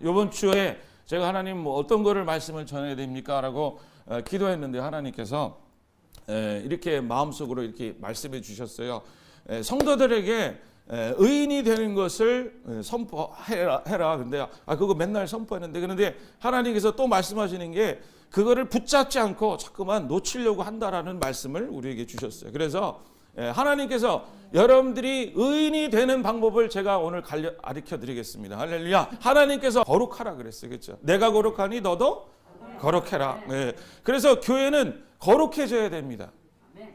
이번 주에 제가 하나님 뭐 어떤 거를 말씀을 전해야 됩니까? 라고 기도했는데 하나님께서 이렇게 마음속으로 이렇게 말씀해 주셨어요. 성도들에게 의인이 되는 것을 선포해라. 근데 그거 맨날 선포했는데, 그런데 하나님께서 또 말씀하시는 게 그거를 붙잡지 않고 자꾸만 놓치려고 한다라는 말씀을 우리에게 주셨어요. 그래서 하나님께서 여러분들이 의인이 되는 방법을 제가 오늘 가르쳐 드리겠습니다. 할렐루야. 하나님께서 거룩하라 그랬어요. 그렇죠? 내가 거룩하니 너도 거룩해라. 네. 그래서 교회는 거룩해져야 됩니다.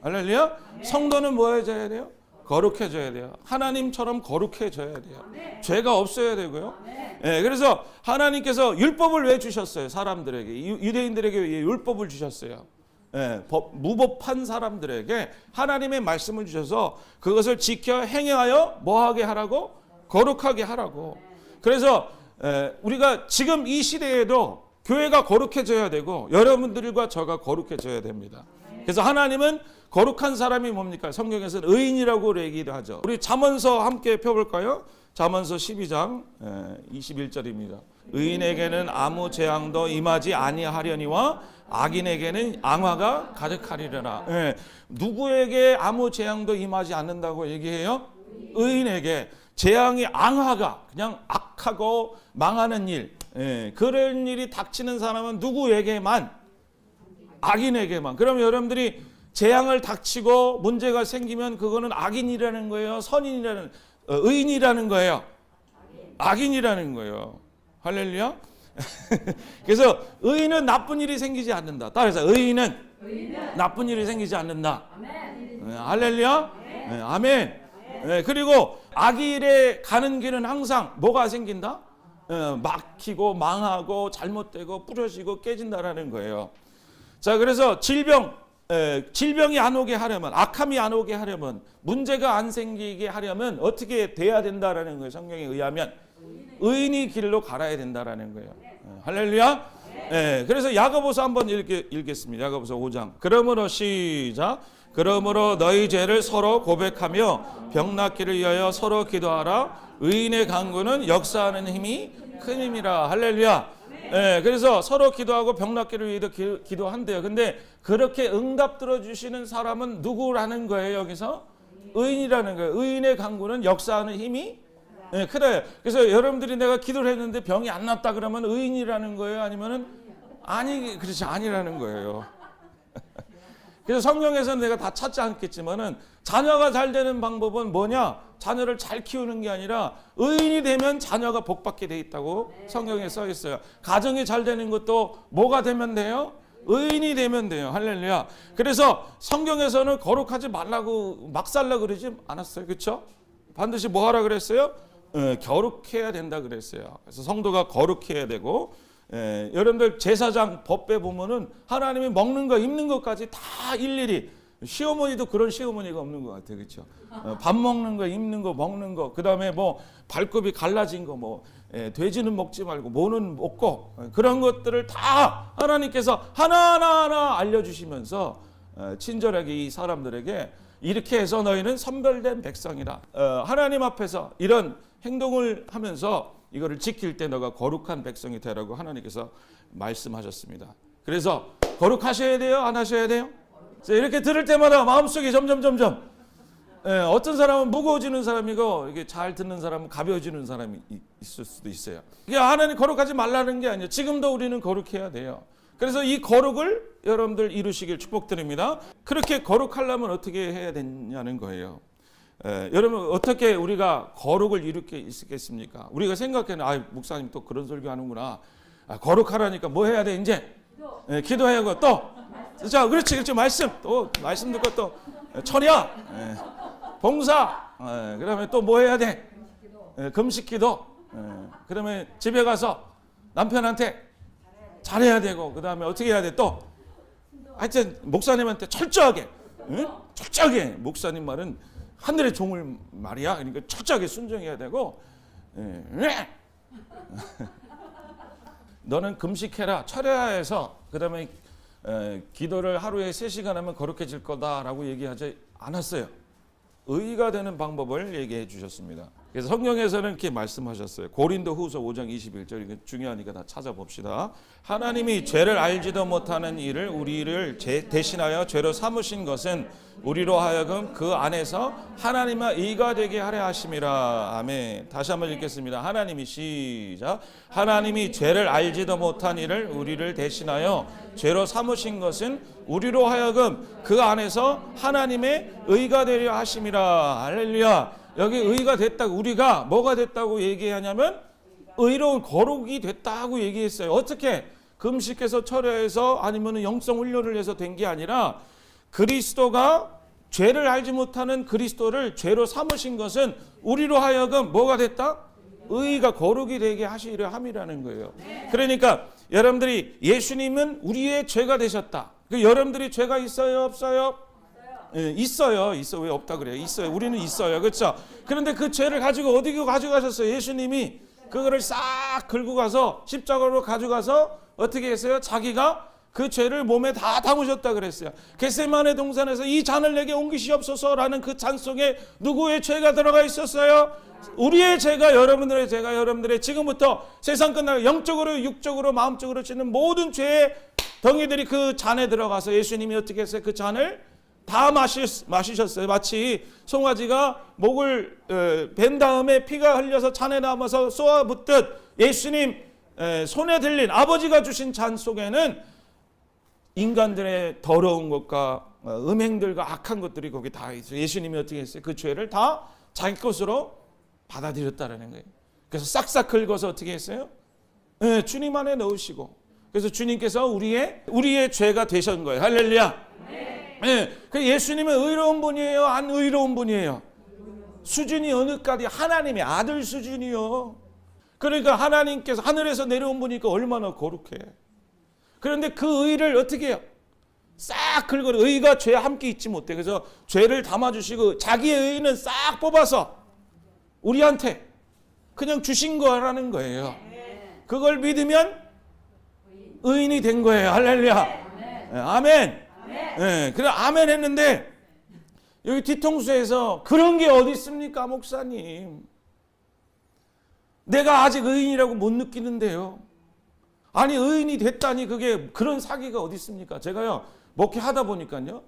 할렐루야. 성도는 뭐 해져야 돼요? 거룩해져야 돼요. 하나님처럼 거룩해져야 돼요. 죄가 없어야 되고요. 네, 그래서 하나님께서 율법을 왜 주셨어요? 사람들에게, 유대인들에게 율법을 주셨어요. 네, 무법한 사람들에게 하나님의 말씀을 주셔서 그것을 지켜 행하여 뭐하게 하라고? 거룩하게 하라고. 그래서 우리가 지금 이 시대에도 교회가 거룩해져야 되고 여러분들과 저가 거룩해져야 됩니다. 그래서 하나님은 거룩한 사람이 뭡니까? 성경에서는 의인이라고 얘기도 하죠. 우리 잠언서 함께 펴볼까요? 잠언서 12장 21절입니다. 의인에게는 아무 재앙도 임하지 아니하려니와 악인에게는 앙화가 가득하리라. 누구에게 아무 재앙도 임하지 않는다고 얘기해요? 의인에게. 재앙이 앙화가 그냥 악하고 망하는 일, 그런 일이 닥치는 사람은 누구에게만? 악인에게만. 그럼 여러분들이 재앙을 닥치고 문제가 생기면 그거는 악인이라는 거예요? 선인이라는, 의인이라는 거예요? 악인이라는 거예요. 할렐루야. 그래서 의인은 나쁜 일이 생기지 않는다. 따라서 의인은 나쁜 일이 생기지 않는다. 할렐루야. 아멘. 그리고 악일에 가는 길은 항상 뭐가 생긴다? 막히고 망하고 잘못되고 부러지고 깨진다라는 거예요. 자, 그래서 질병이 안 오게 하려면, 악함이 안 오게 하려면, 문제가 안 생기게 하려면 어떻게 돼야 된다라는 거예요. 성경에 의하면 의인이 길로 갈아야 된다라는 거예요. 할렐루야. 그래서 야고보서 한번 이렇게 읽겠습니다. 야고보서 5장. 그러므로 시작. 그러므로 너희 죄를 서로 고백하며 병 낫기를 위하여 서로 기도하라. 의인의 간구는 역사하는 힘이 큰 힘이라. 할렐루야. 그래서 서로 기도하고 병 낫기를 위해서 기도한대요. 근데 그렇게 응답 들어주시는 사람은 누구라는 거예요? 여기서 의인이라는 거예요. 의인의 간구는 역사하는 힘이 크다. 그래서 여러분들이 내가 기도를 했는데 병이 안 낫다 그러면 의인이라는 거예요? 아니면은 그렇지, 아니라는 거예요. 그래서 성경에서는 내가 다 찾지 않겠지만은 자녀가 잘 되는 방법은 뭐냐? 자녀를 잘 키우는 게 아니라 의인이 되면 자녀가 복받게 돼 있다고 성경에 써 있어요. 가정이 잘 되는 것도 뭐가 되면 돼요? 의인이 되면 돼요. 할렐루야. 그래서 성경에서는 거룩하지 말라고 막 살라 그러지 않았어요. 그렇죠? 반드시 뭐 하라 그랬어요? 거룩해야 된다 그랬어요. 그래서 성도가 거룩해야 되고, 여러분들 제사장 법에 보면은 하나님이 먹는 거 입는 것까지 다 일일이, 시어머니도 그런 시어머니가 없는 것 같아요. 그렇죠? 밥 먹는 거, 입는 거, 먹는 거, 그 다음에 뭐 발굽이 갈라진 거, 뭐 돼지는 먹지 말고 뭐는 먹고, 그런 것들을 다 하나님께서 하나하나 알려주시면서 친절하게 이 사람들에게 이렇게 해서 너희는 선별된 백성이라. 하나님 앞에서 이런 행동을 하면서 이거를 지킬 때 너가 거룩한 백성이 되라고 하나님께서 말씀하셨습니다. 그래서 거룩하셔야 돼요? 안 하셔야 돼요? 이렇게 들을 때마다 마음속이 점점 어떤 사람은 무거워지는 사람이고, 이게 잘 듣는 사람은 가벼워지는 사람이 있을 수도 있어요. 이게 하나님 거룩하지 말라는 게 아니에요. 지금도 우리는 거룩해야 돼요. 그래서 이 거룩을 여러분들 이루시길 축복드립니다. 그렇게 거룩하려면 어떻게 해야 되냐는 거예요. 여러분, 어떻게 우리가 거룩을 이룰 수 있겠습니까? 우리가 생각해는 목사님 또 그런 설교 하는구나. 거룩하라니까 뭐 해야 돼 이제? 기도해야 하고 또. 자, 그렇지 말씀 듣고 또 철야, 봉사, 그다음에 또 뭐 해야 돼? 금식 기도. 그다음에 집에 가서 남편한테 잘해야 되고, 그 다음에 어떻게 해야 돼? 또 하여튼 목사님한테 철저하게 목사님 말은 하늘의 종을 말이야. 그러니까 철저하게 순종해야 되고, 너는 금식해라, 철야해서 그 다음에 기도를 하루에 3시간 하면 거룩해질 거다라고 얘기하지 않았어요. 의가 되는 방법을 얘기해 주셨습니다. 그래서 성경에서는 이렇게 말씀하셨어요. 고린도 후서 5장 21절, 이거 중요하니까 다 찾아봅시다. 하나님이 죄를 알지도 못하는 일을 우리를 대신하여 죄로 삼으신 것은 우리로 하여금 그 안에서 하나님의 의가 되게 하려 하심이라. 아멘. 다시 한번 읽겠습니다. 하나님이 시작. 하나님이 죄를 알지도 못한 일을 우리를 대신하여 죄로 삼으신 것은 우리로 하여금 그 안에서 하나님의 의가 되려 하심이라. 할렐루야. 여기 의가 됐다고, 우리가 뭐가 됐다고 얘기하냐면 의로운 거룩이 됐다고 얘기했어요. 어떻게? 금식해서 철회해서 아니면 영성 훈련을 해서 된 게 아니라 그리스도가 죄를 알지 못하는 그리스도를 죄로 삼으신 것은 우리로 하여금 뭐가 됐다? 의가 거룩이 되게 하시려 함이라는 거예요. 그러니까 여러분들이 예수님은 우리의 죄가 되셨다. 여러분들이 죄가 있어요, 없어요? 있어요. 왜 없다 그래요? 있어요. 우리는 있어요. 그렇죠? 그런데 그 죄를 가지고 어디 가져가셨어요? 예수님이 그거를 싹 긁고 가서 십자가로 가져가서 어떻게 했어요? 자기가 그 죄를 몸에 다 담으셨다 그랬어요. 겟세마네 동산에서 이 잔을 내게 옮기시옵소서라는 그 잔 속에 누구의 죄가 들어가 있었어요? 우리의 죄가, 여러분들의 죄가, 여러분들의 지금부터 세상 끝나고 영적으로 육적으로 마음적으로 지는 모든 죄의 덩이들이 그 잔에 들어가서 예수님이 어떻게 했어요? 그 잔을 다 마시셨어요. 마치 송아지가 목을 벤 다음에 피가 흘려서 잔에 남아서 쏘아붓듯 예수님 손에 들린 아버지가 주신 잔 속에는 인간들의 더러운 것과 음행들과 악한 것들이 거기 다 있어요. 예수님이 어떻게 했어요? 그 죄를 다 자기 것으로 받아들였다는 거예요. 그래서 싹싹 긁어서 어떻게 했어요? 주님 안에 넣으시고, 그래서 주님께서 우리의 죄가 되신 거예요. 할렐루야. 그 예수님은 의로운 분이에요? 안 의로운 분이에요? 수준이 어느까지? 하나님의 아들 수준이요. 그러니까 하나님께서 하늘에서 내려온 분이니까 얼마나 거룩해. 그런데 그 의를 어떻게 해요? 싹 긁어. 의가 죄와 함께 있지 못해. 그래서 죄를 담아주시고 자기의 의는 싹 뽑아서 우리한테 그냥 주신 거라는 거예요. 그걸 믿으면 의인이 된 거예요. 할렐루야. 아멘. 그래 아멘 했는데 여기 뒤통수에서 그런 게 어디 있습니까, 목사님? 내가 아직 의인이라고 못 느끼는데요. 아니 의인이 됐다니 그게 그런 사기가 어디 있습니까? 제가요 목회하다 보니까요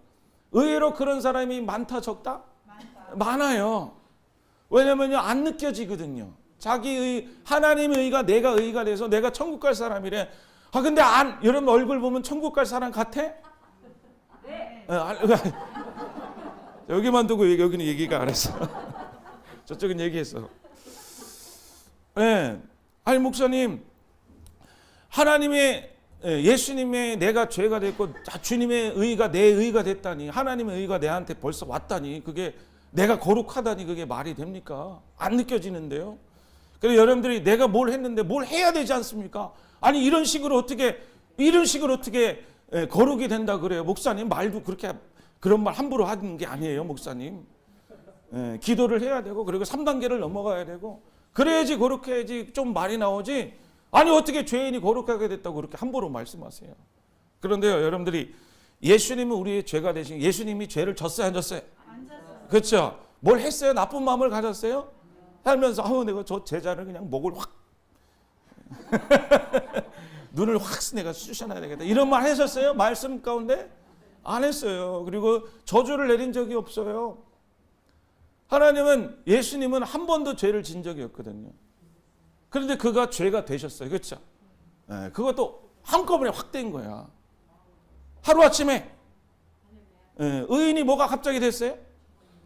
의외로 그런 사람이 많다 적다? 많아요. 왜냐면요 안 느껴지거든요. 자기의 하나님의 의가 내가 의가 돼서 내가 천국 갈 사람이래. 아 근데 여러분 얼굴 보면 천국 갈 사람 같아? 네. 여기만 두고 여기는 얘기가 안 했어. 저쪽은 얘기했어. 네. 아니 목사님, 하나님의 예수님의 내가 죄가 됐고 주님의 의가 내 의가 됐다니, 하나님의 의가 내한테 벌써 왔다니, 그게 내가 거룩하다니 그게 말이 됩니까? 안 느껴지는데요. 그래서 여러분들이 내가 뭘 했는데 뭘 해야 되지 않습니까? 아니 이런 식으로 어떻게 거룩이 된다 그래요? 목사님 말도 그렇게 그런 말 함부로 하는 게 아니에요, 목사님. 기도를 해야 되고 그리고 3단계를 넘어가야 되고 그래야지 거룩해야지 좀 말이 나오지. 아니 어떻게 죄인이 거룩하게 됐다고 그렇게 함부로 말씀하세요? 그런데요, 여러분들이 예수님은 우리의 죄가 되신, 예수님이 죄를 졌어요, 안 졌어요? 안 졌어요. 그렇죠? 뭘 했어요? 나쁜 마음을 가졌어요? 살면서 내가 저 제자를 그냥 목을 확 눈을 확 내가 쑤셔놔야 되겠다 이런 말 하셨어요? 말씀 가운데? 안 했어요. 그리고 저주를 내린 적이 없어요. 하나님은, 예수님은 한 번도 죄를 진 적이 없거든요. 그런데 그가 죄가 되셨어요. 그렇죠? 그것도 한꺼번에 확 된 거야. 하루아침에 의인이 뭐가 갑자기 됐어요?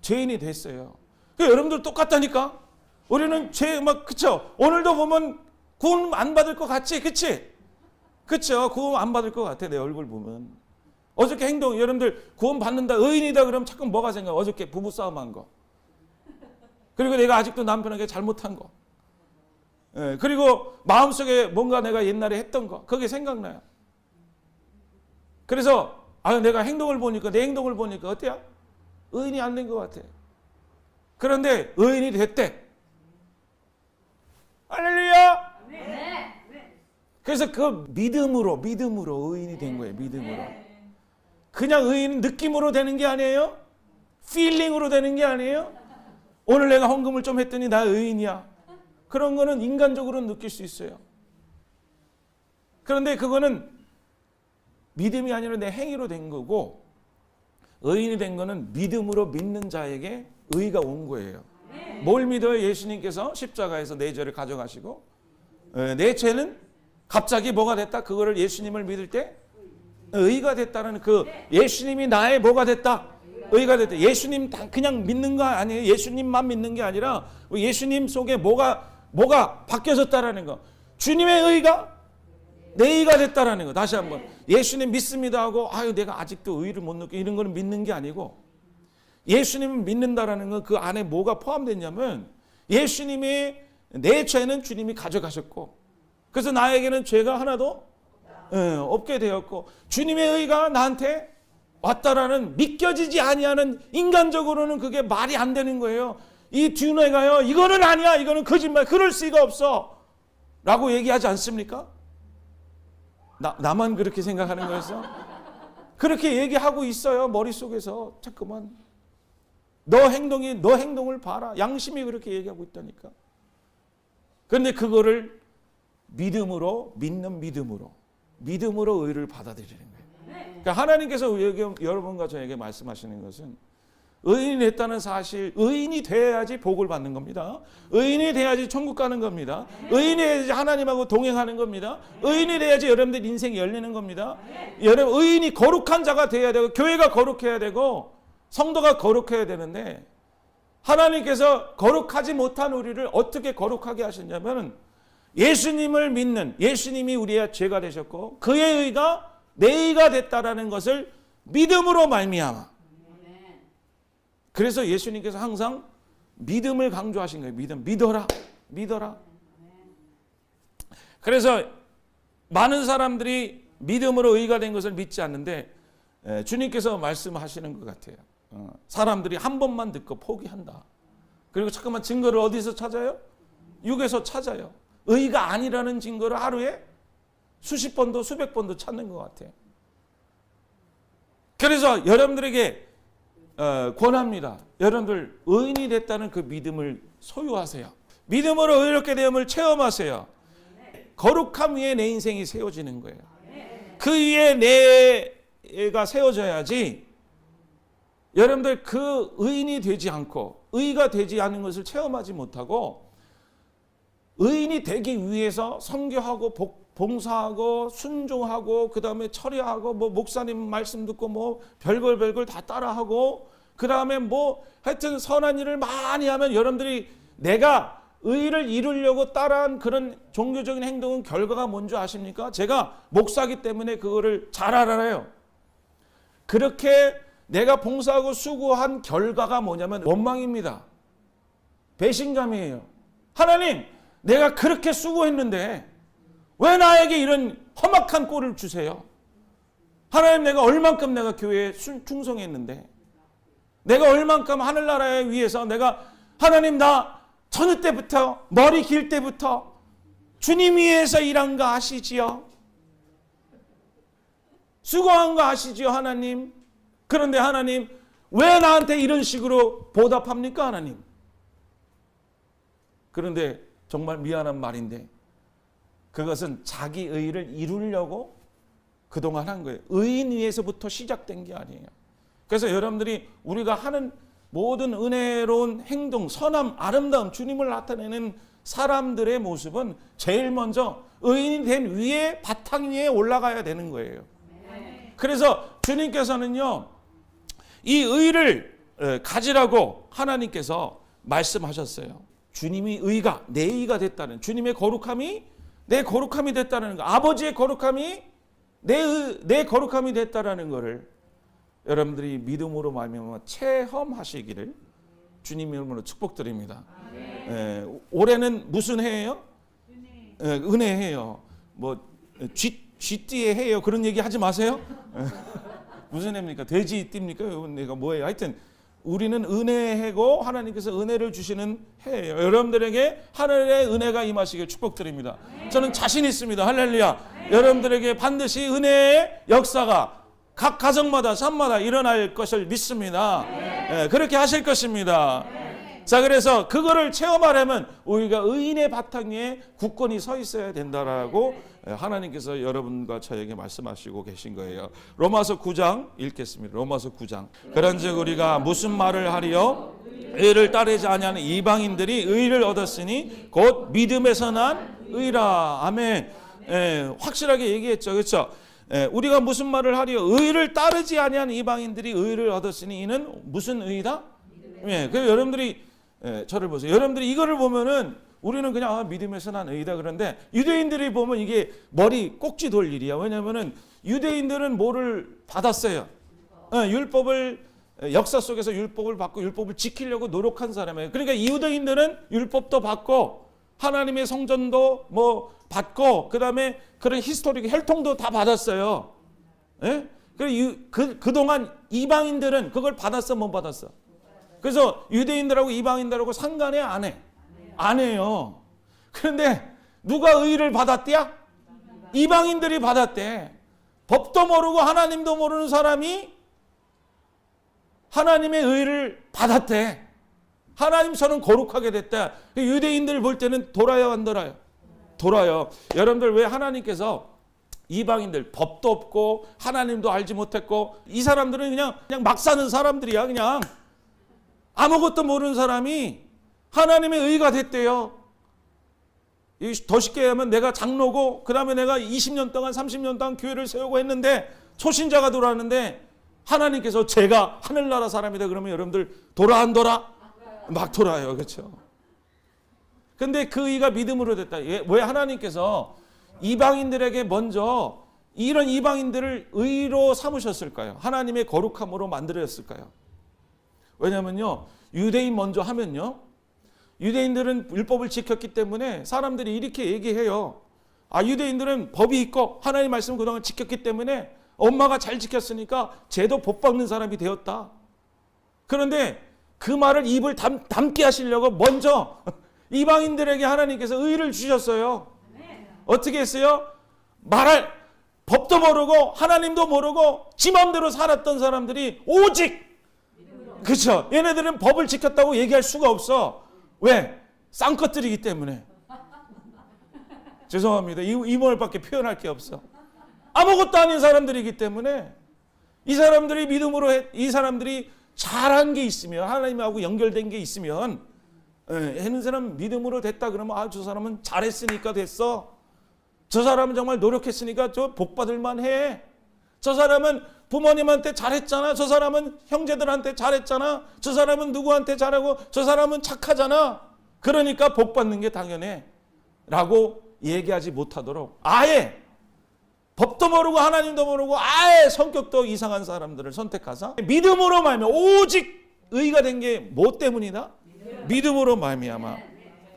죄인이 됐어요. 여러분들 똑같다니까. 우리는 그쵸? 오늘도 보면 구원 안 받을 것 같지? 그치? 그쵸? 구원 안 받을 것 같아, 내 얼굴 보면. 어저께 행동, 여러분들 구원 받는다, 의인이다 그러면 자꾸 뭐가 생각해? 어저께 부부싸움 한 거. 그리고 내가 아직도 남편에게 잘못한 거. 그리고 마음속에 뭔가 내가 옛날에 했던 거. 그게 생각나요. 그래서 내가 행동을 보니까, 내 행동을 보니까 어때요? 의인이 안 된 것 같아. 그런데 의인이 됐대. 할렐루야! 네. 그래서 그 믿음으로 의인이 된 거예요. 믿음으로. 그냥 의인 느낌으로 되는 게 아니에요. 필링으로 되는 게 아니에요. 오늘 내가 헌금을 좀 했더니 나 의인이야. 그런 거는 인간적으로 느낄 수 있어요. 그런데 그거는 믿음이 아니라 내 행위로 된 거고, 의인이 된 거는 믿음으로 믿는 자에게 의가 온 거예요. 뭘 믿어요? 예수님께서 십자가에서 내 죄를 가져가시고 내 죄는 갑자기 뭐가 됐다? 그거를 예수님을 믿을 때 의가 됐다는 그 예수님이 나의 뭐가 됐다? 의가 됐다. 예수님 그냥 믿는 거 아니에요. 예수님만 믿는 게 아니라 예수님 속에 뭐가 바뀌어졌다라는 거. 주님의 의가 내 의가 됐다라는 거. 다시 한번 예수님 믿습니다 하고 아유 내가 아직도 의를 못 느끼 이런 거는 믿는 게 아니고, 예수님을 믿는다라는 건 그 안에 뭐가 포함됐냐면 예수님이 내 죄는 주님이 가져가셨고, 그래서 나에게는 죄가 하나도 없게 되었고 주님의 의가 나한테 왔다라는 믿겨지지 아니하는, 인간적으로는 그게 말이 안 되는 거예요. 이 듀네가요 이거는 아니야, 이거는 거짓말, 그럴 수가 없어 라고 얘기하지 않습니까? 나만 그렇게 생각하는 거였어? 그렇게 얘기하고 있어요. 머릿속에서 자꾸만 너 행동을 봐라, 양심이 그렇게 얘기하고 있다니까. 그런데 그거를 믿음으로 의를 받아들이는 거예요. 그러니까 하나님께서 여러분과 저에게 말씀하시는 것은 의인이 됐다는 사실, 의인이 돼야지 복을 받는 겁니다. 의인이 돼야지 천국 가는 겁니다. 의인이 돼야지 하나님하고 동행하는 겁니다. 의인이 돼야지 여러분들 인생이 열리는 겁니다. 여러분 의인이 거룩한 자가 돼야 되고 교회가 거룩해야 되고 성도가 거룩해야 되는데, 하나님께서 거룩하지 못한 우리를 어떻게 거룩하게 하셨냐면 예수님을 믿는, 예수님이 우리의 죄가 되셨고 그의 의가 내 의가 됐다라는 것을 믿음으로 말미암아. 그래서 예수님께서 항상 믿음을 강조하신 거예요. 믿어라. 그래서 많은 사람들이 믿음으로 의가 된 것을 믿지 않는데 주님께서 말씀하시는 것 같아요. 사람들이 한 번만 듣고 포기한다. 그리고 잠깐만 증거를 어디서 찾아요? 육에서 찾아요. 의가 아니라는 증거를 하루에 수십 번도 수백 번도 찾는 것 같아요. 그래서 여러분들에게 권합니다. 여러분들 의인이 됐다는 그 믿음을 소유하세요. 믿음으로 의롭게 되음을 체험하세요. 거룩함 위에 내 인생이 세워지는 거예요. 그 위에 내가 세워져야지 여러분들 그 의인이 되지 않고 의가 되지 않은 것을 체험하지 못하고, 의인이 되기 위해서 선교하고 봉사하고 순종하고 그 다음에 처리하고 뭐 목사님 말씀 듣고 뭐 별걸 다 따라하고 그 다음에 뭐 하여튼 선한 일을 많이 하면, 여러분들이 내가 의를 이루려고 따라한 그런 종교적인 행동은 결과가 뭔지 아십니까? 제가 목사기 때문에 그거를 잘 알아요. 그렇게 내가 봉사하고 수고한 결과가 뭐냐면 원망입니다. 배신감이에요. 하나님, 내가 그렇게 수고했는데 왜 나에게 이런 험악한 꼴을 주세요? 하나님, 내가 얼만큼 내가 교회에 충성했는데, 내가 얼만큼 하늘나라에 위해서 내가, 하나님 나 처녀 때부터 머리 길 때부터 주님 위해서 일한 거 아시지요? 수고한 거 아시지요, 하나님? 그런데 하나님 왜 나한테 이런 식으로 보답합니까, 하나님? 그런데 정말 미안한 말인데 그것은 자기 의를 이루려고 그동안 한 거예요. 의인 위에서부터 시작된 게 아니에요. 그래서 여러분들이 우리가 하는 모든 은혜로운 행동, 선함, 아름다움, 주님을 나타내는 사람들의 모습은 제일 먼저 의인이 된 위에, 바탕 위에 올라가야 되는 거예요. 그래서 주님께서는요, 이 의를 가지라고 하나님께서 말씀하셨어요. 주님이 의가 내 의가 됐다는, 주님의 거룩함이 내 거룩함이 됐다는 거, 아버지의 거룩함이 내 거룩함이 됐다라는 것을 여러분들이 믿음으로 말미암아 체험하시기를 주님 이름으로 축복드립니다. 올해는 무슨 해예요? 은혜 해요. 뭐 쥐띠의 해요. 그런 얘기 하지 마세요. 무슨 해입니까? 돼지 띠입니까? 내가 뭐예요? 하여튼 우리는 은혜의 해고 하나님께서 은혜를 주시는 해예요. 여러분들에게 하늘의 은혜가 임하시길 축복드립니다. 저는 자신 있습니다. 할렐루야. 여러분들에게 반드시 은혜의 역사가 각 가정마다 삶마다 일어날 것을 믿습니다. 그렇게 하실 것입니다. 자, 그래서 그거를 체험하려면 우리가 의인의 바탕 위에 굳건히 서 있어야 된다라고 하나님께서 여러분과 저에게 말씀하시고 계신 거예요. 로마서 9장 읽겠습니다. 로마서 9장. 그런즉 우리가 무슨 말을 하리요? 의를 따르지 아니하는 이방인들이 의를 얻었으니 곧 믿음에서 난 의라. 아멘. 확실하게 얘기했죠. 그렇죠? 우리가 무슨 말을 하리요? 의를 따르지 아니하는 이방인들이 의를 얻었으니 이는 무슨 의다? 그래서 여러분들이 저를 보세요. 여러분들이 이거를 보면은 우리는 그냥 믿음에서 난 의다 그런데 유대인들이 보면 이게 머리 꼭지 돌 일이야. 왜냐면은 유대인들은 뭐를 받았어요? 율법을 역사 속에서 율법을 받고 율법을 지키려고 노력한 사람이에요. 그러니까 유대인들은 율법도 받고 하나님의 성전도 뭐 받고 그다음에 그런 히스토릭 혈통도 다 받았어요. 예? 그동안 이방인들은 그걸 받았어 못 받았어? 그래서 유대인들하고 이방인들하고 상관해 안 해? 안 해요. 그런데 누가 의를 받았대야? 이방인들이 받았대. 법도 모르고 하나님도 모르는 사람이 하나님의 의를 받았대. 하나님 저는 거룩하게 됐다. 유대인들 볼 때는 돌아요 안 돌아요? 돌아요. 여러분들 왜 하나님께서 이방인들 법도 없고 하나님도 알지 못했고 이 사람들은 그냥 막 사는 사람들이야. 그냥 아무것도 모르는 사람이 하나님의 의가 됐대요. 더 쉽게 하면 내가 장로고 그 다음에 내가 20년 동안 30년 동안 교회를 세우고 했는데 초신자가 돌아왔는데 하나님께서 제가 하늘나라 사람이다 그러면 여러분들 돌아 안 돌아? 막 돌아요. 그렇죠? 근데 그 의가 믿음으로 됐다. 왜 하나님께서 이방인들에게 먼저 이런 이방인들을 의로 삼으셨을까요? 하나님의 거룩함으로 만들었을까요? 왜냐면요. 유대인 먼저 하면요. 유대인들은 율법을 지켰기 때문에 사람들이 이렇게 얘기해요. 유대인들은 법이 있고 하나님 말씀을 그동안 지켰기 때문에 엄마가 잘 지켰으니까 쟤도 복 받는 사람이 되었다. 그런데 그 말을 입을 담게 하시려고 먼저 이방인들에게 하나님께서 의를 주셨어요. 어떻게 했어요? 말할 법도 모르고 하나님도 모르고 지 맘대로 살았던 사람들이 오직 그렇죠. 얘네들은 법을 지켰다고 얘기할 수가 없어. 왜? 쌍것들이기 때문에. 죄송합니다. 이 말밖에 표현할 게 없어. 아무것도 아닌 사람들이기 때문에 이 사람들이 믿음으로 이 사람들이 잘한 게 있으면 하나님하고 연결된 게 있으면 하는 사람 믿음으로 됐다 그러면 저 사람은 잘했으니까 됐어. 저 사람은 정말 노력했으니까 저 복 받을 만해. 저 사람은 부모님한테 잘했잖아. 저 사람은 형제들한테 잘했잖아. 저 사람은 누구한테 잘하고 저 사람은 착하잖아. 그러니까 복 받는 게 당연해. 라고 얘기하지 못하도록 아예 법도 모르고 하나님도 모르고 아예 성격도 이상한 사람들을 선택하사 믿음으로 말미암아 오직 의가 된 게 뭐 때문이다? 믿음으로 말미암아.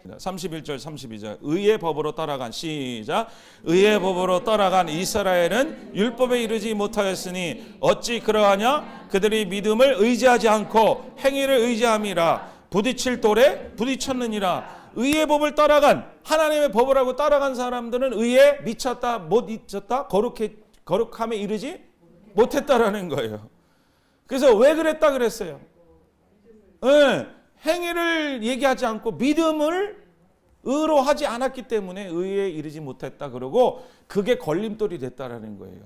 31절 32절 의의 법으로 따라간 시작 의의 법으로 따라간 이스라엘은 율법에 이르지 못하였으니 어찌 그러하냐 그들이 믿음을 의지하지 않고 행위를 의지함이라 부딪힐 돌에 부딪혔느니라. 의의 법을 따라간 하나님의 법을 하고 따라간 사람들은 의에 미쳤다 못 미쳤다 거룩함에 이르지 못했다라는 거예요. 그래서 왜 그랬다 그랬어요? 행위를 얘기하지 않고 믿음을 의로 하지 않았기 때문에 의에 이르지 못했다 그러고 그게 걸림돌이 됐다라는 거예요.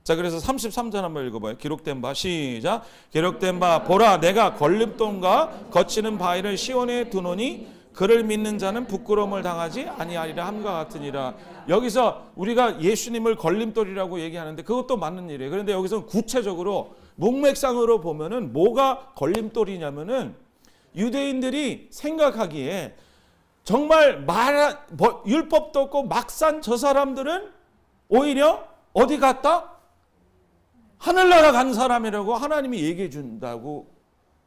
자, 그래서 33절 한번 읽어봐요. 기록된 바 시작 기록된 바 보라 내가 걸림돌과 거치는 바위를 시온에 두노니 그를 믿는 자는 부끄러움을 당하지 아니하리라 함과 같으니라. 여기서 우리가 예수님을 걸림돌이라고 얘기하는데 그것도 맞는 일이에요. 그런데 여기서 구체적으로 문맥상으로 보면은 뭐가 걸림돌이냐면은 유대인들이 생각하기에 정말 율법도 없고 막산 저 사람들은 오히려 어디 갔다? 하늘나라 간 사람이라고 하나님이 얘기해 준다고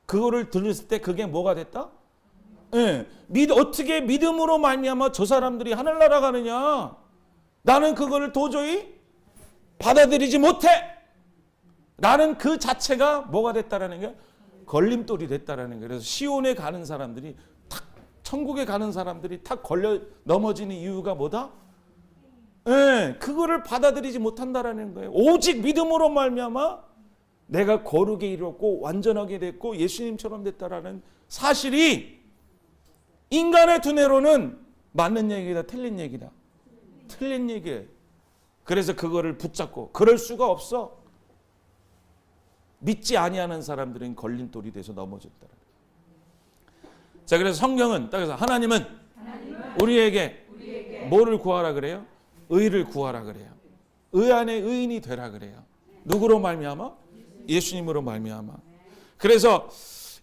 그거를 들었을 때 그게 뭐가 됐다? 어떻게 믿음으로 말미암아 저 사람들이 하늘나라 가느냐? 나는 그거를 도저히 받아들이지 못해. 나는 그 자체가 뭐가 됐다라는 게 걸림돌이 됐다라는 거예요. 그래서 시온에 가는 사람들이 탁 천국에 가는 사람들이 탁 걸려 넘어지는 이유가 뭐다? 그거를 받아들이지 못한다라는 거예요. 오직 믿음으로 말미암아 내가 거룩에 이뤘고 완전하게 됐고 예수님처럼 됐다라는 사실이 인간의 두뇌로는 맞는 얘기다, 틀린 얘기다. 틀린 얘기예요. 그래서 그거를 붙잡고 그럴 수가 없어. 믿지 아니하는 사람들은 걸림돌이 돼서 넘어졌다. 자, 그래서 성경은 따라서 하나님은 우리에게 뭐를 구하라 그래요? 의를 구하라 그래요. 의 안에 의인이 되라 그래요. 누구로 말미암아? 예수님으로 말미암아. 그래서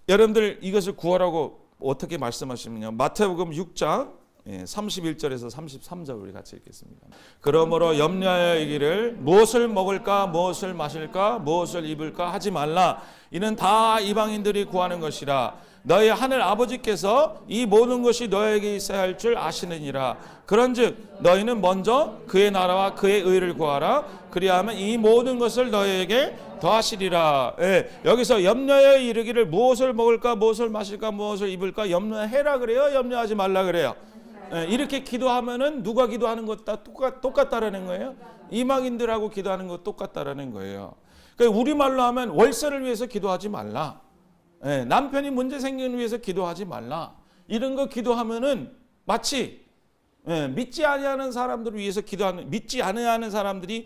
여러분들 이것을 구하라고 어떻게 말씀하시느냐? 마태복음 6장 31절에서 33절 우리 같이 읽겠습니다. 그러므로 염려하여 이기를 무엇을 먹을까 무엇을 마실까 무엇을 입을까 하지 말라. 이는 다 이방인들이 구하는 것이라. 너희 하늘 아버지께서 이 모든 것이 너에게 있어야 할 줄 아시느니라. 그런즉 너희는 먼저 그의 나라와 그의 의를 구하라. 그리하면 이 모든 것을 너희에게 더하시리라. 예, 여기서 염려하여 이르기를 무엇을 먹을까 무엇을 마실까 무엇을 입을까 염려해라 그래요? 염려하지 말라 그래요? 예, 이렇게 기도하면은 누가 기도하는 것 다 똑같다라는 거예요. 이방인들하고 기도하는 것 똑같다라는 거예요. 그러니까 우리말로 하면 월세를 위해서 기도하지 말라. 예, 남편이 문제 생기는 위해서 기도하지 말라. 이런 거 기도하면은 마치 믿지 아니하는 사람들을 위해서 기도하는, 믿지 아니하는 사람들이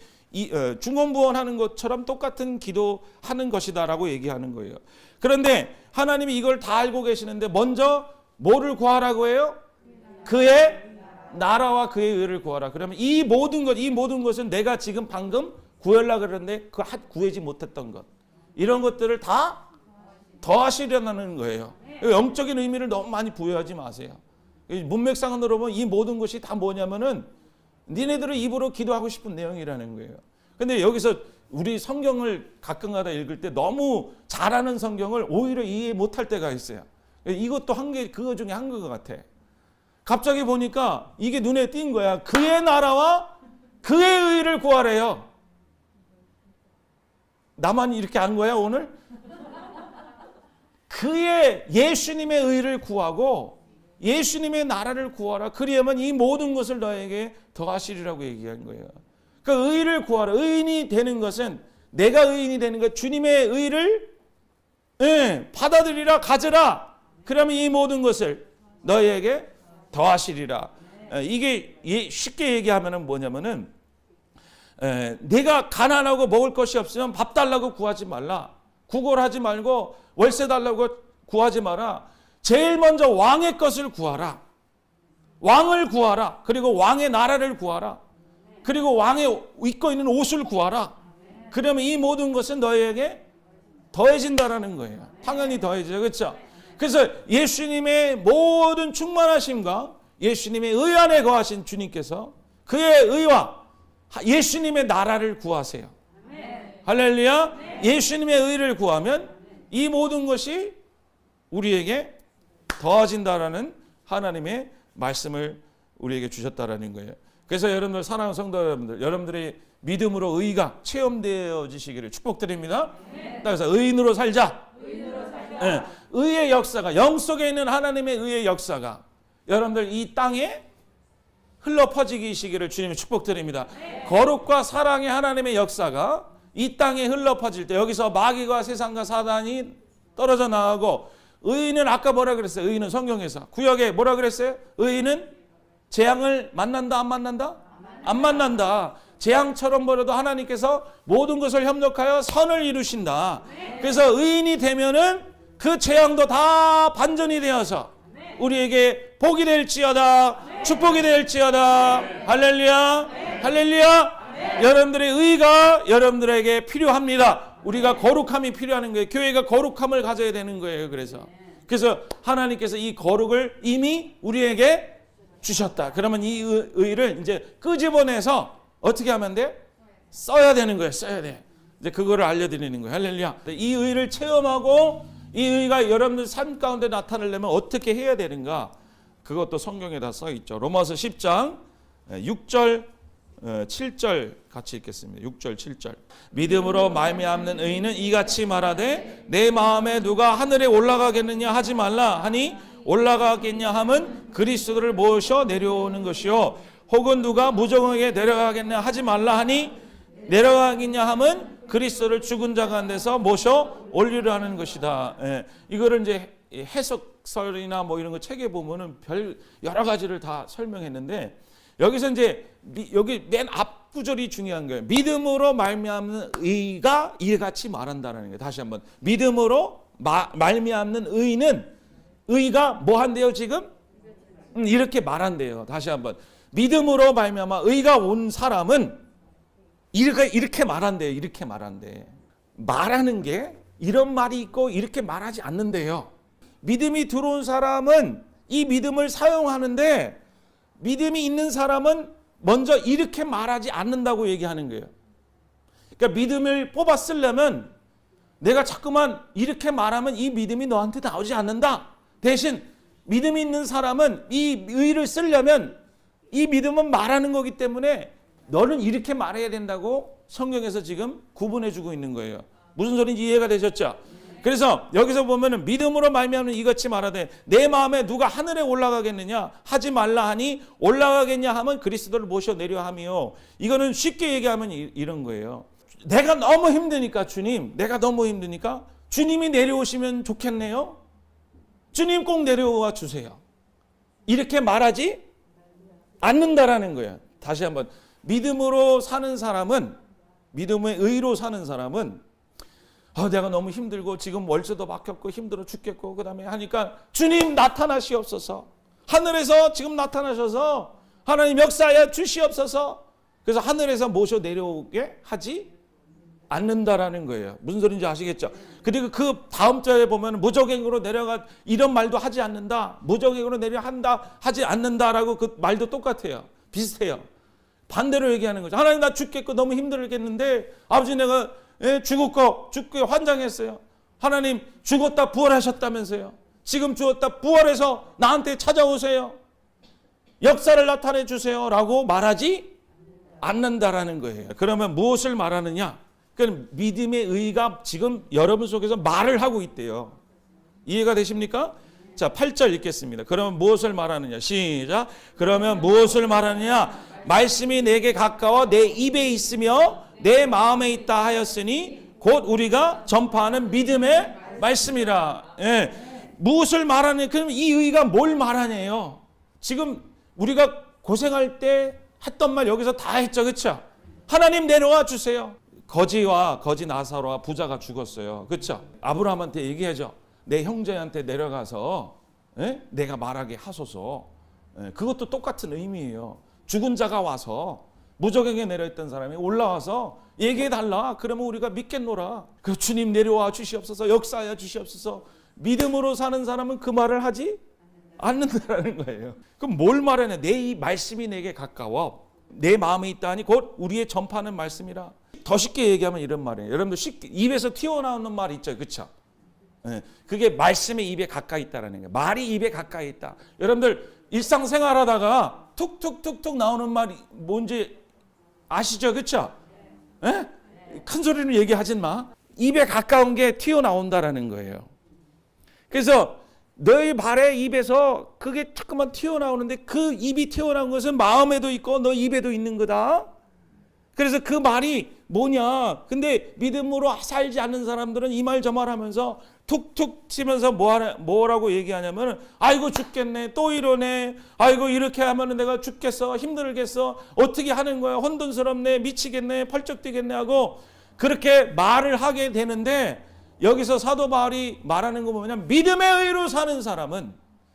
중언부언하는 것처럼 똑같은 기도하는 것이다라고 얘기하는 거예요. 그런데 하나님이 이걸 다 알고 계시는데 먼저 뭐를 구하라고 해요? 그의 나라와 그의 의를 구하라. 그러면 이 모든 것은 내가 지금 방금 구하려고 그러는데 구하지 못했던 것, 이런 것들을 다 더하시려는 거예요. 영적인 의미를 너무 많이 부여하지 마세요. 문맥상으로 보면 이 모든 것이 다 뭐냐면은 니네들은 입으로 기도하고 싶은 내용이라는 거예요. 근데 여기서 우리 성경을 가끔가다 읽을 때 너무 잘하는 성경을 오히려 이해 못할 때가 있어요. 이것도 그거 중에 한 것 같아. 갑자기 보니까 이게 눈에 띈 거야. 그의 나라와 그의 의를 구하래요. 나만 이렇게 안 거야 오늘? 그의 예수님의 의를 구하고 예수님의 나라를 구하라. 그리하면 이 모든 것을 너에게 더하시리라고 얘기한 거예요. 그 의를 구하라. 의인이 되는 것은, 내가 의인이 되는 것, 주님의 의를 받아들이라, 가져라. 그러면 이 모든 것을 너에게 더하시리라. 이게 쉽게 얘기하면 뭐냐면은 내가 가난하고 먹을 것이 없으면 밥 달라고 구하지 말라. 구걸하지 말고 월세 달라고 구하지 마라. 제일 먼저 왕의 것을 구하라. 왕을 구하라. 그리고 왕의 나라를 구하라. 그리고 왕의 입고 있는 옷을 구하라. 그러면 이 모든 것은 너희에게 더해진다라는 거예요. 당연히 더해져요. 그렇죠? 그래서 예수님의 모든 충만하심과 예수님의 의 안에 거하신 주님께서 그의 의와 예수님의 나라를 구하세요. 할렐루야. 예수님의 의를 구하면 이 모든 것이 우리에게 더해진다라는 하나님의 말씀을 우리에게 주셨다라는 거예요. 그래서 여러분들, 사랑하는 성도 여러분들, 여러분들의 믿음으로 의가 체험되어지시기를 축복드립니다. 그래서 의인으로 살자. 네. 의의 역사가, 영 속에 있는 하나님의 의의 역사가 여러분들 이 땅에 흘러 퍼지시기를 주님의 축복드립니다. 거룩과 사랑의 하나님의 역사가 이 땅에 흘러 퍼질 때 여기서 마귀가 세상과 사단이 떨어져 나가고, 의인은 아까 뭐라 그랬어요? 의인은 성경에서 구약에 뭐라 그랬어요? 의인은 재앙을 만난다, 안 만난다? 안 만난다. 재앙처럼 벌어도 하나님께서 모든 것을 협력하여 선을 이루신다. 그래서 의인이 되면은 그 재앙도 다 반전이 되어서 우리에게 복이 될지어다, 축복이 될지어다. 할렐루야, 할렐루야. 여러분들의 의가 여러분들에게 필요합니다. 우리가 거룩함이 필요한 거예요. 교회가 거룩함을 가져야 되는 거예요. 그래서 하나님께서 이 거룩을 이미 우리에게 주셨다. 그러면 이 의를 이제 끄집어내서 어떻게 하면 돼? 써야 되는 거예요. 써야 돼. 이제 그거를 알려드리는 거예요. 할렐루야. 이 의를 체험하고 이 의가 여러분들 삶 가운데 나타내려면 어떻게 해야 되는가? 그것도 성경에 다 써 있죠. 로마서 10장 6절 7절 같이 읽겠습니다. 6절 7절. 믿음으로 말미암는 의인은 이같이 말하되 내 마음에 누가 하늘에 올라가겠느냐 하지 말라 하니 올라가겠냐 함은 그리스도를 모셔 내려오는 것이요, 혹은 누가 무정하게 내려가겠냐 하지 말라 하니 내려가겠냐 함은 그리스도를 죽은 자 가운데서 모셔 올리려 하는 것이다. 이거를 이제 이 해석설이나 뭐 이런 거 책에 보면은 별 여러 가지를 다 설명했는데 여기서 이제 여기 맨 앞 구절이 중요한 거예요. 믿음으로 말미암는 의가 이같이 말한다는 거예요. 다시 한번 믿음으로 말미암는 의가 뭐 한대요 지금? 이렇게 말한대요. 다시 한번 믿음으로 말미암아 의가 온 사람은 이렇게 말한대요. 이렇게 말한대. 말하는 게 이런 말이 있고 이렇게 말하지 않는데요. 믿음이 들어온 사람은 이 믿음을 사용하는데 믿음이 있는 사람은 먼저 이렇게 말하지 않는다고 얘기하는 거예요. 그러니까 믿음을 뽑아 쓰려면 내가 자꾸만 이렇게 말하면 이 믿음이 너한테 나오지 않는다. 대신 믿음이 있는 사람은 이 의를 쓰려면 이 믿음은 말하는 거기 때문에 너는 이렇게 말해야 된다고 성경에서 지금 구분해 주고 있는 거예요. 무슨 소리인지 이해가 되셨죠? 그래서 여기서 보면은 믿음으로 말미암는 이같이 말하되 내 마음에 누가 하늘에 올라가겠느냐 하지 말라 하니 올라가겠냐 하면 그리스도를 모셔 내려 함이요. 이거는 쉽게 얘기하면 이런 거예요. 내가 너무 힘드니까 주님, 내가 너무 힘드니까 주님이 내려오시면 좋겠네요. 주님 꼭 내려와 주세요. 이렇게 말하지 않는다라는 거예요. 다시 한번 믿음으로 사는 사람은 믿음의 의로 사는 사람은 내가 너무 힘들고 지금 월세도 막혔고 힘들어 죽겠고 그다음에 하니까 주님 나타나시옵소서. 하늘에서 지금 나타나셔서 하나님 역사하여 주시옵소서. 그래서 하늘에서 모셔 내려오게 하지 않는다라는 거예요. 무슨 소리인지 아시겠죠? 그리고 그 다음 절에 보면 무적행으로 내려가 이런 말도 하지 않는다. 무적행으로 내려한다 하지 않는다라고 그 말도 똑같아요. 비슷해요. 반대로 얘기하는 거죠. 하나님 나 죽겠고 너무 힘들겠는데 아버지 내가 죽게 환장했어요. 하나님 죽었다 부활하셨다면서요. 지금 죽었다 부활해서 나한테 찾아오세요. 역사를 나타내 주세요. 라고 말하지 않는다라는 거예요. 그러면 무엇을 말하느냐? 그러니까 믿음의 의가 지금 여러분 속에서 말을 하고 있대요. 이해가 되십니까? 자, 8절 읽겠습니다. 그러면 무엇을 말하느냐? 시작. 그러면 무엇을 말하느냐? 말씀이 내게 가까워 내 입에 있으며 내 마음에 있다 하였으니 곧 우리가 전파하는 믿음의 말씀이라. 무엇을 말하느냐? 그럼 이 의가 뭘 말하냐요? 지금 우리가 고생할 때 했던 말 여기서 다 했죠. 그렇죠? 하나님 내려와 주세요. 거지와 거지 나사로와 부자가 죽었어요. 그렇죠? 아브라함한테 얘기하죠. 내 형제한테 내려가서 내가 말하게 하소서. 그것도 똑같은 의미예요. 죽은 자가 와서 무적에게 내려있던 사람이 올라와서 얘기해달라. 그러면 우리가 믿겠노라. 그 주님 내려와 주시옵소서. 역사하여 주시옵소서. 믿음으로 사는 사람은 그 말을 하지 않는다라는 거예요. 그럼 뭘 말하냐? 내 이 말씀이 내게 가까워 내 마음에 있다니 곧 우리의 전파하는 말씀이라. 더 쉽게 얘기하면 이런 말이에요. 여러분들 쉽게 입에서 튀어나오는 말 있죠. 그렇죠? 그게 말씀의 입에 가까이 있다라는 거예요. 말이 입에 가까이 있다. 여러분들 일상생활하다가 툭툭툭툭 나오는 말이 뭔지 아시죠? 그렇죠? 큰 소리로 얘기하지 마. 입에 가까운 게 튀어나온다라는 거예요. 그래서 너희 발의 입에서 그게 자꾸만 튀어나오는데 그 입이 튀어나온 것은 마음에도 있고 너 입에도 있는 거다. 그래서 그 말이 뭐냐? 근데 믿음으로 살지 않는 사람들은 이 말 저 말 하면서 툭툭 치면서 뭐라고 얘기하냐면 아이고 죽겠네. 또 이러네. 아이고 이렇게 하면 내가 죽겠어. 힘들겠어. 어떻게 하는 거야. 혼돈스럽네. 미치겠네. 펄쩍 뛰겠네 하고 그렇게 말을 하게 되는데 여기서 사도 바울이 말하는 거 보면 믿음의 의로 사는 사람은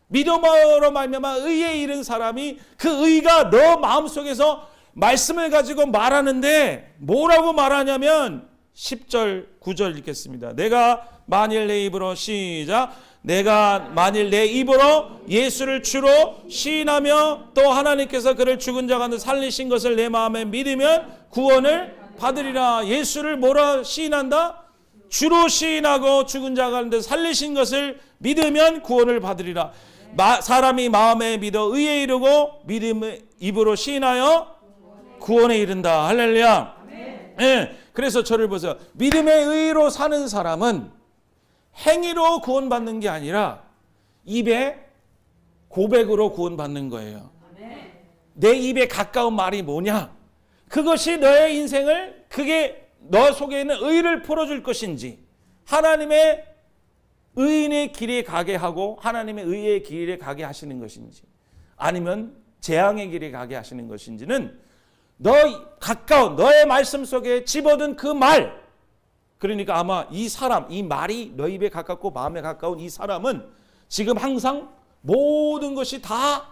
믿음으로 말미암아 의에 이른 사람이 그 의가 너 마음속에서 말씀을 가지고 말하는데 뭐라고 말하냐면 10절 9절 읽겠습니다. 내가 만일 내 입으로 시작. 내가 만일 내 입으로 예수를 주로 시인하며 또 하나님께서 그를 죽은 자 가운데 살리신 것을 내 마음에 믿으면 구원을 받으리라. 예수를 뭐라 시인한다? 주로 시인하고 죽은 자 가운데 살리신 것을 믿으면 구원을 받으리라. 사람이 마음에 믿어 의에 이르고 믿음의 입으로 시인하여 구원에 이른다. 할렐루야. 그래서 저를 보세요. 믿음의 의로 사는 사람은 행위로 구원받는 게 아니라 입에 고백으로 구원받는 거예요. 내 입에 가까운 말이 뭐냐? 그것이 너의 인생을 그게 너 속에 있는 의를 풀어줄 것인지 하나님의 의인의 길에 가게 하고 하나님의 의의 길에 가게 하시는 것인지, 아니면 재앙의 길에 가게 하시는 것인지는 가까운 너의 말씀 속에 집어든 그 말, 그러니까 아마 이 사람, 이 말이 너 입에 가깝고 마음에 가까운 이 사람은 지금 항상 모든 것이 다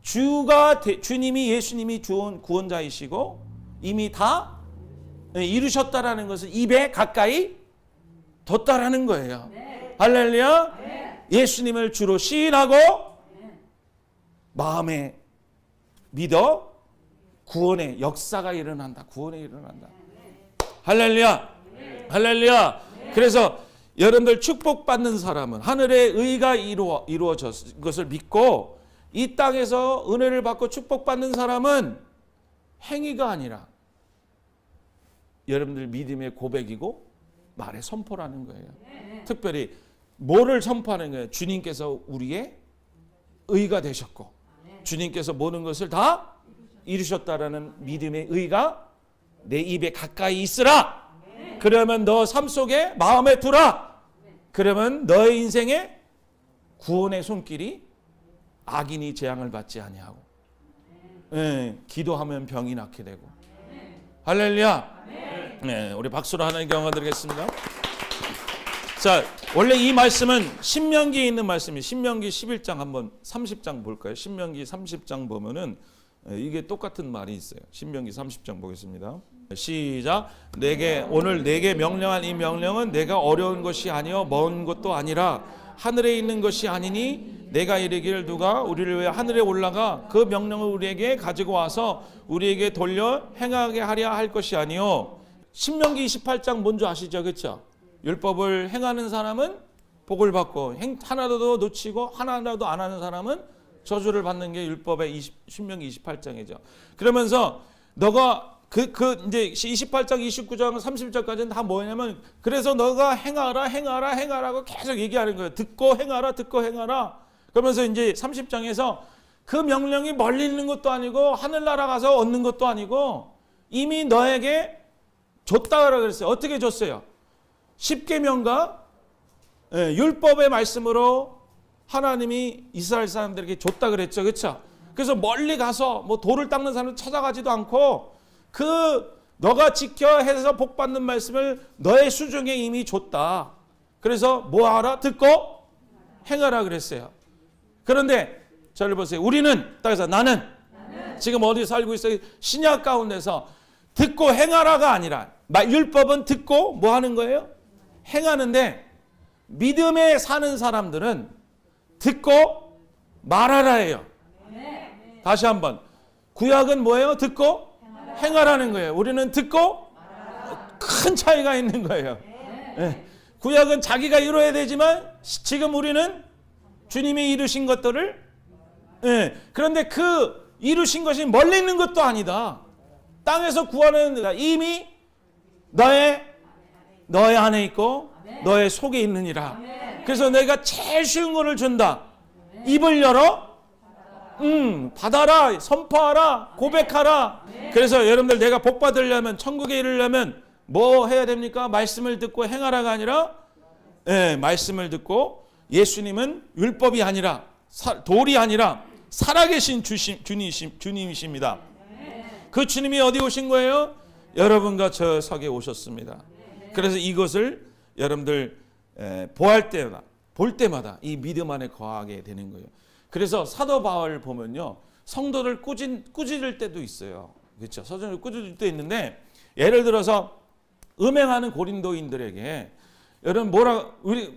주님이 예수님이 주온 구원자이시고 이미 다 이루셨다라는 것을 입에 가까이 뒀다라는 거예요. 네. 할렐루야. 네. 예수님을 주로 시인하고 마음에 믿어 구원의 역사가 일어난다. 구원이 일어난다. 할렐루야. 할렐루야. 그래서 여러분들 축복받는 사람은 하늘의 의가 이루어졌 것을 믿고 이 땅에서 은혜를 받고 축복받는 사람은 행위가 아니라 여러분들 믿음의 고백이고 말의 선포라는 거예요. 특별히 뭐를 선포하는 거예요? 주님께서 우리의 의가 되셨고 주님께서 모든 것을 다 이루셨다라는 믿음의 의가 내 입에 가까이 있으라. 그러면 너 삶 속에 마음에 두라. 그러면 너의 인생에 구원의 손길이 악인이 재앙을 받지 아니하고 기도하면 병이 낫게 되고. 할렐루야. 네, 우리 박수로 하나님 경화 드리겠습니다. 자, 원래 이 말씀은 신명기에 있는 말씀이 신명기 11장 한번 30장 볼까요? 신명기 30장 보면은 이게 똑같은 말이 있어요. 신명기 30장 보겠습니다. 시작. 오늘 내게 명령한 이 명령은 내가 어려운 것이 아니요 먼 것도 아니라 하늘에 있는 것이 아니니 내가 이르기를 누가 우리를 위해 하늘에 올라가 그 명령을 우리에게 가지고 와서 우리에게 돌려 행하게 하려 할 것이 아니요. 신명기 28장 뭔지 아시죠? 그렇죠? 율법을 행하는 사람은 복을 받고 하나도 놓치고 하나도 안 하는 사람은 저주를 받는 게 율법의 신명기 28장이죠. 그러면서 너가 이제 28장, 29장, 30절까지는 다 뭐냐면 그래서 너가 행하라고 계속 얘기하는 거예요. 듣고 행하라. 그러면서 이제 30장에서 그 명령이 멀리 있는 것도 아니고 하늘나라 가서 얻는 것도 아니고 이미 너에게 줬다고 그랬어요. 어떻게 줬어요? 십계명과 율법의 말씀으로 하나님이 이스라엘 사람들에게 줬다 그랬죠. 그렇죠? 그래서 멀리 가서 뭐 돌을 닦는 사람을 찾아가지도 않고 너가 지켜 해서 복 받는 말씀을 너의 수중에 이미 줬다. 그래서 뭐 하라? 듣고 행하라 그랬어요. 그런데 저를 보세요. 우리는 따라서 나는 지금 어디 살고 있어요? 신약 가운데서 듣고 행하라가 아니라 율법은 듣고 뭐 하는 거예요? 행하는데 믿음에 사는 사람들은 듣고 말하라예요. 다시 한번 구약은 뭐예요? 듣고 행하라는 거예요. 우리는 듣고 큰 차이가 있는 거예요. 구약은 자기가 이루어야 되지만 지금 우리는 주님이 이루신 것들을 그런데 그 이루신 것이 멀리 있는 것도 아니다. 땅에서 구하는 이미 너의 안에 있고 너의 속에 있느니라. 그래서 내가 제일 쉬운 거를 준다. 입을 열어 받아라, 선포하라, 고백하라. 그래서 여러분들 내가 복 받으려면 천국에 이르려면 뭐 해야 됩니까? 말씀을 듣고 행하라가 아니라 말씀을 듣고 예수님은 율법이 아니라 돌이 아니라 살아계신 주님이십니다. 그 주님이 어디 오신 거예요? 여러분과 저 석에 오셨습니다. 그래서 이것을 여러분들 볼 때마다 이 믿음 안에 거하게 되는 거예요. 그래서 사도 바울 보면요, 성도를 꾸짖을 때도 있어요. 그렇죠? 서전을 꾸짖을 때 있는데 예를 들어서 음행하는 고린도인들에게 여러분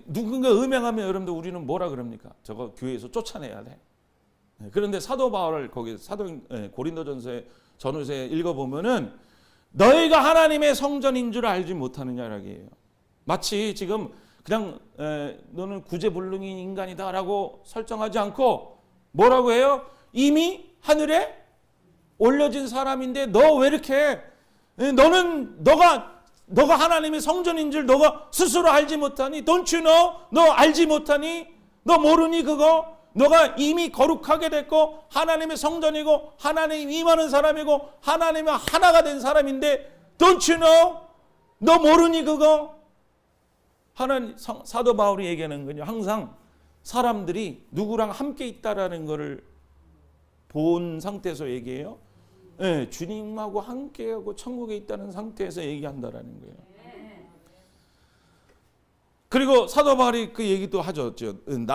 누군가 음행하면 여러분들 우리는 뭐라 그럽니까? 저거 교회에서 쫓아내야 돼. 그런데 사도 바울을 거기 고린도전서에 읽어보면은 너희가 하나님의 성전인 줄 알지 못하느냐라고 해요. 마치 지금 그냥 너는 구제불능인 인간이다라고 설정하지 않고 뭐라고 해요? 이미 하늘에 올려진 사람인데 너 왜 이렇게 너가 하나님의 성전인 줄 너가 스스로 알지 못하니? Don't you know? 너 알지 못하니? 너 모르니 그거? 너가 이미 거룩하게 됐고 하나님의 성전이고 하나님 임하는 사람이고 하나님과 하나가 된 사람인데 Don't you know? 너 모르니 그거? 사도 바울이 얘기하는 건요, 항상 사람들이 누구랑 함께 있다라는 것을 본 상태에서 얘기해요. 네, 주님하고 함께하고 천국에 있다는 상태에서 얘기한다라는 거예요. 그리고 사도 바울이 그 얘기도 하죠.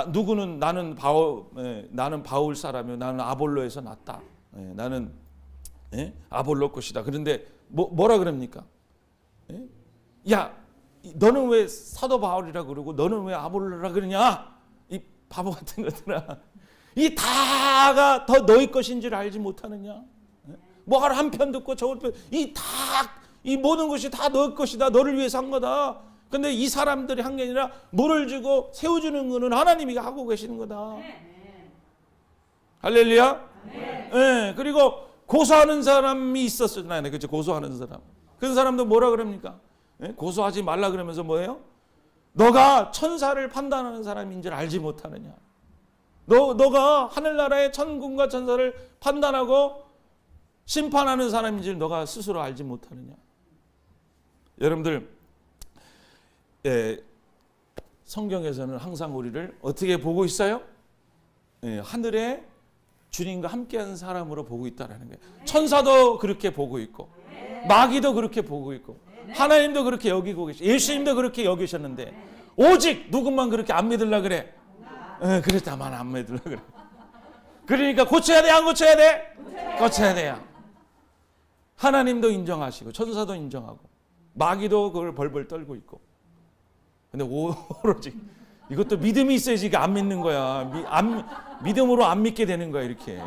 누구는 나는 바울 사람이요, 나는 아볼로에서 났다. 나는 아볼로 것이다. 그런데 뭐라 그럽니까? 야, 너는 왜 사도 바울이라 그러고 너는 왜 아볼로라 그러냐? 이 바보 같은 것들아. 이 다가 더 너희 것인 줄 알지 못하느냐? 뭐 한 편 듣고 저걸 편, 이 모든 것이 다 너희 것이다. 너를 위해서 한 거다. 근데 이 사람들이 한 게 아니라 물을 주고 세워주는 거는 하나님이 하고 계시는 거다. 할렐루야. 네. 그리고 고소하는 사람이 있었잖아요. 그렇죠? 고소하는 사람. 그 사람도 뭐라 그럽니까? 네? 고소하지 말라 그러면서 뭐예요? 너가 천사를 판단하는 사람인 줄 알지 못하느냐? 너가 하늘나라의 천군과 천사를 판단하고 심판하는 사람인 줄 너가 스스로 알지 못하느냐? 여러분들, 성경에서는 항상 우리를 어떻게 보고 있어요? 하늘에 주님과 함께하는 사람으로 보고 있다라는 거예요. 천사도 그렇게 보고 있고, 마귀도 그렇게 보고 있고, 하나님도 그렇게 여기고 계시고, 예수님도 그렇게 여기셨는데, 오직 누구만 그렇게 안 믿으려 그래? 그랬다만 안 믿으려 그래. 그러니까 고쳐야 돼, 안 고쳐야 돼? 고쳐야 돼요. 하나님도 인정하시고, 천사도 인정하고, 마귀도 그걸 벌벌 떨고 있고. 근데 오로지 이것도 믿음이 있어야지 이게 안 믿는 거야. 믿음으로 안 믿게 되는 거야, 이렇게.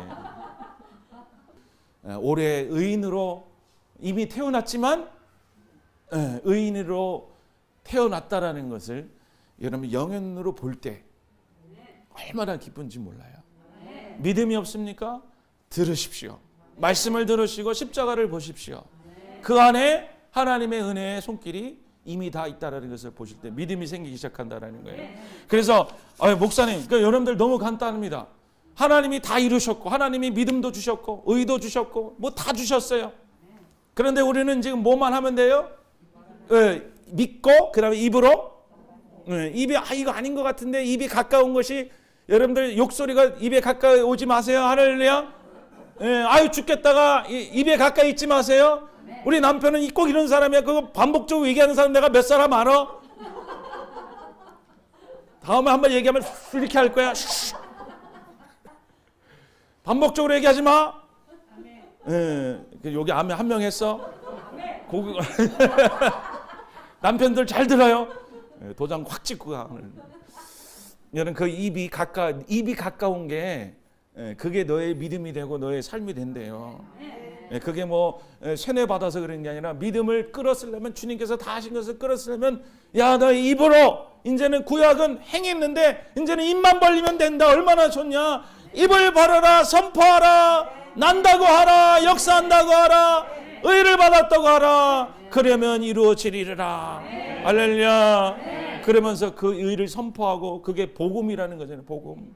올해 의인으로 이미 태어났지만 의인으로 태어났다라는 것을 여러분 영현으로 볼 때 얼마나 기쁜지 몰라요. 믿음이 없습니까? 들으십시오. 말씀을 들으시고 십자가를 보십시오. 그 안에 하나님의 은혜의 손길이 이미 다 있다라는 것을 보실 때 믿음이 생기기 시작한다라는 거예요. 그래서 목사님, 그러니까 여러분들 너무 간단합니다. 하나님이 다 이루셨고, 하나님이 믿음도 주셨고, 의도 주셨고, 뭐 다 주셨어요. 그런데 우리는 지금 뭐만 하면 돼요? 믿고, 그 다음에 입으로, 입이 이거 아닌 것 같은데 입이 가까운 것이, 여러분들 욕소리가 입에 가까이 오지 마세요. 할렐루야. 아유 죽겠다가 입에 가까이 있지 마세요. 우리 남편은 꼭 이런 사람이야. 그거 반복적으로 얘기하는 사람 내가 몇 사람 알아? 다음에 한번 얘기하면 이렇게 할 거야. 반복적으로 얘기하지 마. 여기 아멘 한 명 했어. 남편들 잘 들어요. 도장 확 찍고 가. 여러분 그 입이 가까운 게 그게 너의 믿음이 되고 너의 삶이 된대요. 그게 뭐 세뇌 받아서 그런 게 아니라 믿음을 끌었으려면, 주님께서 다 하신 것을 끌었으려면, 야, 너의 입으로 이제는 구약은 행했는데 이제는 입만 벌리면 된다. 얼마나 좋냐. 입을 벌어라, 선포하라, 난다고 하라, 역사한다고 하라, 의를 받았다고 하라. 그러면 이루어지리라. 할렐루야. 그러면서 그 의를 선포하고, 그게 복음이라는 거잖아요. 복음.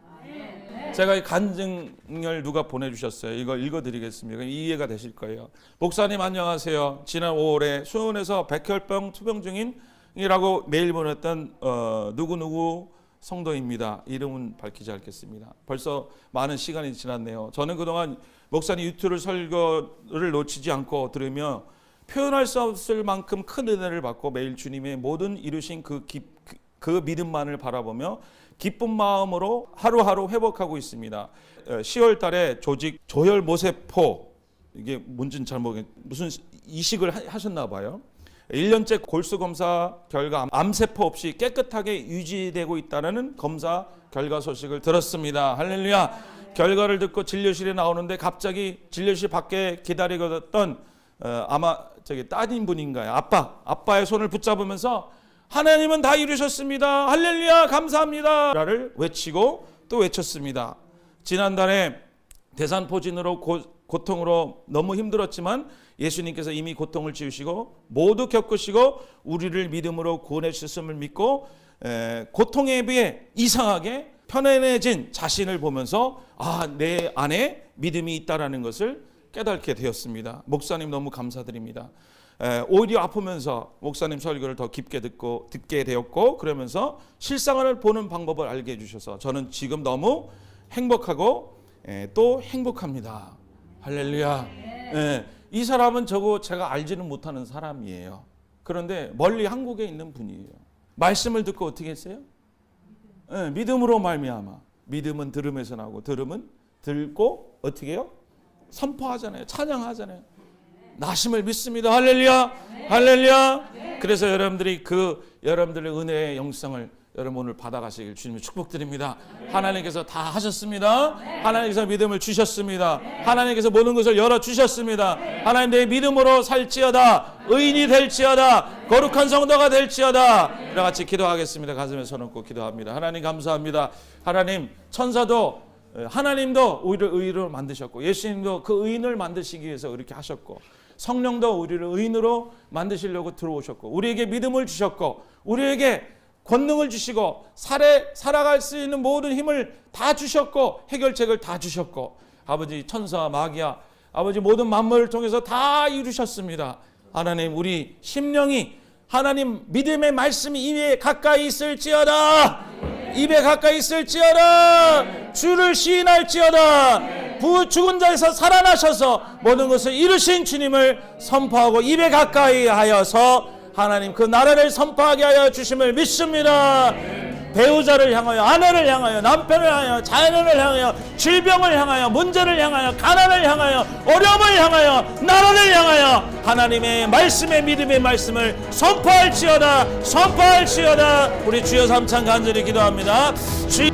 제가 이 간증을 누가 보내주셨어요. 이거 읽어드리겠습니다. 이해가 되실 거예요. 목사님 안녕하세요. 지난 5월에 수원에서 백혈병 투병 중인이라고 메일 보냈던 누구누구 성도입니다. 이름은 밝히지 않겠습니다. 벌써 많은 시간이 지났네요. 저는 그동안 목사님 유튜브 설교를 놓치지 않고 들으며 표현할 수 없을 만큼 큰 은혜를 받고 매일 주님의 모든 이루신 그 믿음만을 바라보며 기쁜 마음으로 하루하루 회복하고 있습니다. 10월 달에 조직 조혈 모세포, 이게 뭔지는 잘 모르겠는데 무슨 이식을 하셨나 봐요. 1년째 골수 검사 결과 암세포 없이 깨끗하게 유지되고 있다는 검사 결과 소식을 들었습니다. 할렐루야. 결과를 듣고 진료실에 나오는데 갑자기 진료실 밖에 기다리고 있던 아마 따님분인가요? 아빠의 손을 붙잡으면서 하나님은 다 이루셨습니다. 할렐루야, 감사합니다. 라를 외치고 또 외쳤습니다. 지난달에 대산포진으로 고통으로 너무 힘들었지만 예수님께서 이미 고통을 지우시고 모두 겪으시고 우리를 믿음으로 구원해 주셨음을 믿고 고통에 비해 이상하게 편안해진 자신을 보면서 내 안에 믿음이 있다라는 것을 깨닫게 되었습니다. 목사님 너무 감사드립니다. 오히려 아프면서 목사님 설교를 더 깊게 듣게 되었고, 그러면서 실상을 보는 방법을 알게 해주셔서 저는 지금 너무 행복하고 또 행복합니다. 할렐루야. 이 사람은 제가 알지는 못하는 사람이에요. 그런데 멀리 한국에 있는 분이에요. 말씀을 듣고 어떻게 했어요? 믿음으로 말미암아. 믿음은 들음에서 나오고 들음은 듣고 어떻게 해요? 선포하잖아요. 찬양하잖아요. 나심을 믿습니다. 할렐루야. 할렐루야. 그래서 여러분들이 여러분들의 은혜의 영성을 여러분 오늘 받아가시길 주님을 축복드립니다. 하나님께서 다 하셨습니다. 하나님께서 믿음을 주셨습니다. 하나님께서 모든 것을 열어주셨습니다. 하나님 내 믿음으로 살지어다. 의인이 될지어다. 거룩한 성도가 될지어다. 우리 같이 기도하겠습니다. 가슴에 손 얹고 기도합니다. 하나님 감사합니다. 하나님 천사도 하나님도 우리를 의인으로 만드셨고, 예수님도 그 의인을 만드시기 위해서 이렇게 하셨고, 성령도 우리를 의인으로 만드시려고 들어오셨고, 우리에게 믿음을 주셨고, 우리에게 권능을 주시고, 살아갈 수 있는 모든 힘을 다 주셨고, 해결책을 다 주셨고, 아버지 천사와 마귀야 아버지 모든 만물을 통해서 다 이루셨습니다. 하나님 우리 심령이 하나님 믿음의 말씀이 입에 가까이 있을지어다. 입에 가까이 있을지어다. 주를 시인할지어다. 죽은 자에서 살아나셔서 모든 것을 이루신 주님을 선포하고 입에 가까이 하여서 하나님 그 나라를 선포하게 하여 주심을 믿습니다. 배우자를 향하여, 아내를 향하여, 남편을 향하여, 자녀를 향하여, 질병을 향하여, 문제를 향하여, 가난을 향하여, 어려움을 향하여, 나라를 향하여 하나님의 말씀의 믿음의 말씀을 선포할지어다. 선포할지어다. 우리 주여 삼창 간절히 기도합니다. 주여